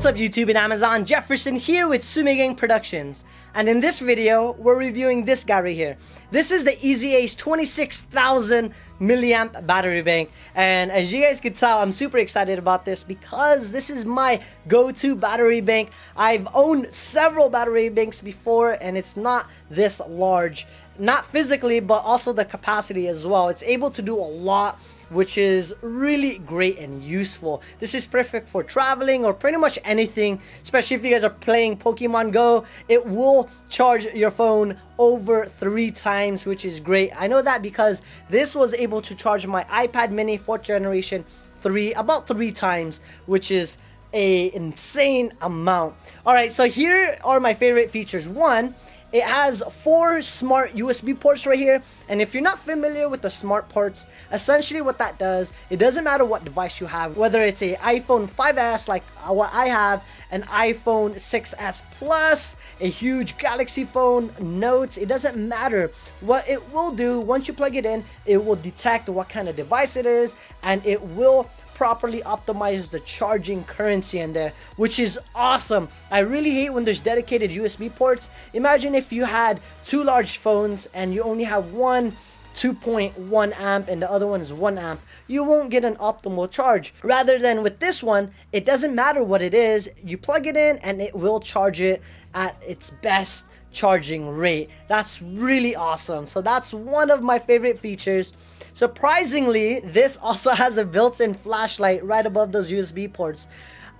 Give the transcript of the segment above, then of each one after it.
What's up YouTube and Amazon? Jefferson here with Zomei Gang Productions. And in this video, we're reviewing this guy right here. This is the EasyAcc 26,000 milliamp battery bank. And as you guys can tell, I'm super excited about this because this is my go-to battery bank. I've owned several battery banks before and it's not this large. Not physically, but also the capacity as well. It's able to do a lot, which is really great and useful. This is perfect for traveling or pretty much anything, especially if you guys are playing Pokemon Go. It will charge your phone over 3 times, which is great. I know that because this was able to charge my iPad mini 4th generation about 3 times, which is an insane amount. Alright, so here are my favorite features. One, it has 4 smart USB ports right here, and if you're not familiar with the smart ports, essentially what that does, it doesn't matter what device you have, whether it's a iPhone 5S like what I have, an iPhone 6S Plus, a huge Galaxy phone, Notes, it doesn't matter. What it will do, once you plug it in, it will detect what kind of device it is, and it will properly optimize the charging currency in there, which is awesome. I really hate when there's dedicated USB ports. Imagine if you had 2 large phones and you only have one 2.1 amp and the other one is 1 amp. You won't get an optimal charge. Rather than with this one, it doesn't matter what it is, you plug it in and it will charge it at its best charging rate. That's really awesome. So that's one of my favorite features. Surprisingly, this also has a built-in flashlight right above those USB ports.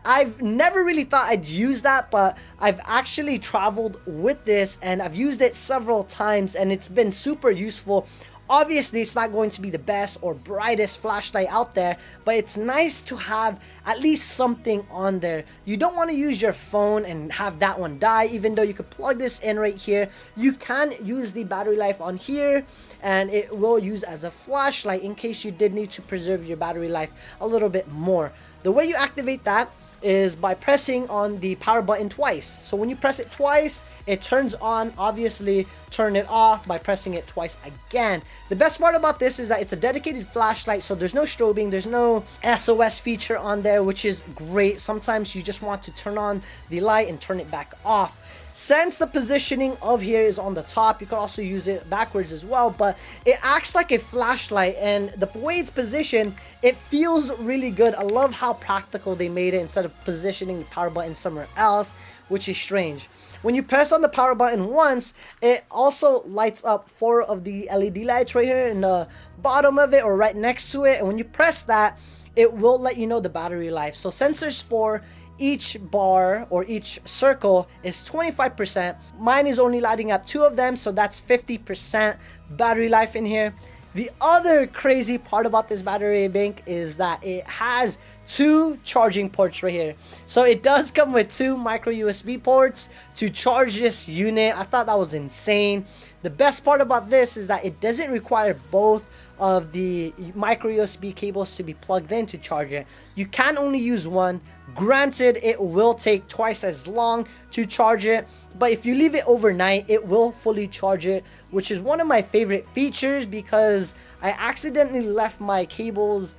I've never really thought I'd use that, but I've actually traveled with this and I've used it several times and it's been super useful. Obviously, it's not going to be the best or brightest flashlight out there, but it's nice to have at least something on there. You don't want to use your phone and have that one die, even though you could plug this in right here. You can use the battery life on here, and it will use as a flashlight in case you did need to preserve your battery life a little bit more. The way you activate that is by pressing on the power button twice. So when you press it twice, it turns on. Obviously, turn it off by pressing it twice again. The best part about this is that it's a dedicated flashlight, so there's no strobing, there's no SOS feature on there, which is great. Sometimes you just want to turn on the light and turn it back off. Since the positioning of here is on the top, you can also use it backwards as well, but it acts like a flashlight, and the way it's positioned, it feels really good. I love how practical they made it instead of positioning the power button somewhere else, which is strange. When you press on the power button once, it also lights up 4 of the LED lights right here in the bottom of it or right next to it, and when you press that, it will let you know the battery life. So sensors for each bar or each circle is 25%. Mine is only lighting up 2 of them, so that's 50% battery life in here. The other crazy part about this battery bank is that it has 2 charging ports right here. So it does come with 2 micro USB ports to charge this unit. I thought that was insane. The best part about this is that it doesn't require both of the micro USB cables to be plugged in to charge it. You can only use one. Granted, it will take twice as long to charge it, but if you leave it overnight, it will fully charge it, which is one of my favorite features because I accidentally left my cables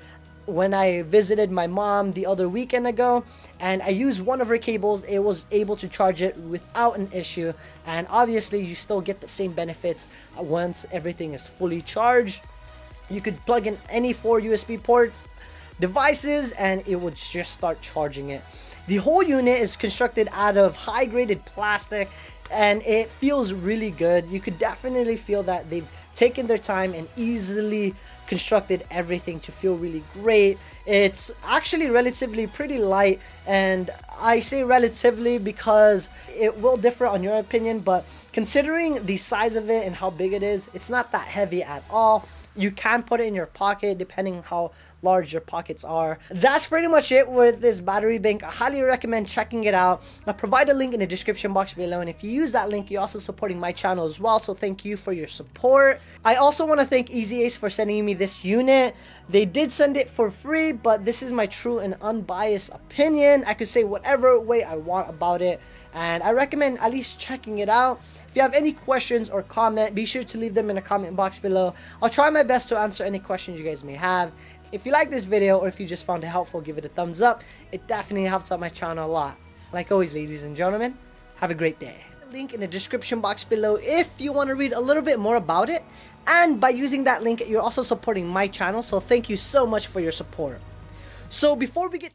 when I visited my mom the other weekend ago, and I used one of her cables. It was able to charge it without an issue, and obviously you still get the same benefits once everything is fully charged. You could plug in any 4 USB port devices and it would just start charging it. The whole unit is constructed out of high graded plastic and it feels really good. You could definitely feel that they've taken their time and easily constructed everything to feel really great. It's actually relatively pretty light, and I say relatively because it will differ on your opinion, but considering the size of it and how big it is, it's not that heavy at all. You can put it in your pocket depending how large your pockets are. That's pretty much it with this battery bank. I highly recommend checking it out. I'll provide a link in the description box below, and if you use that link, you're also supporting my channel as well, so thank you for your support. I also want to thank EasyAcc for sending me this unit. They did send it for free, but this is my true and unbiased opinion. I could say whatever way I want about it, and I recommend at least checking it out. If you have any questions or comment, be sure to leave them in the comment box below. I'll try my best to answer any questions you guys may have. If you like this video or if you just found it helpful, give it a thumbs up. It definitely helps out my channel a lot. Like always, ladies and gentlemen, have a great day. Link in the description box below if you want to read a little bit more about it, and by using that link you're also supporting my channel, so thank you so much for your support. So before we get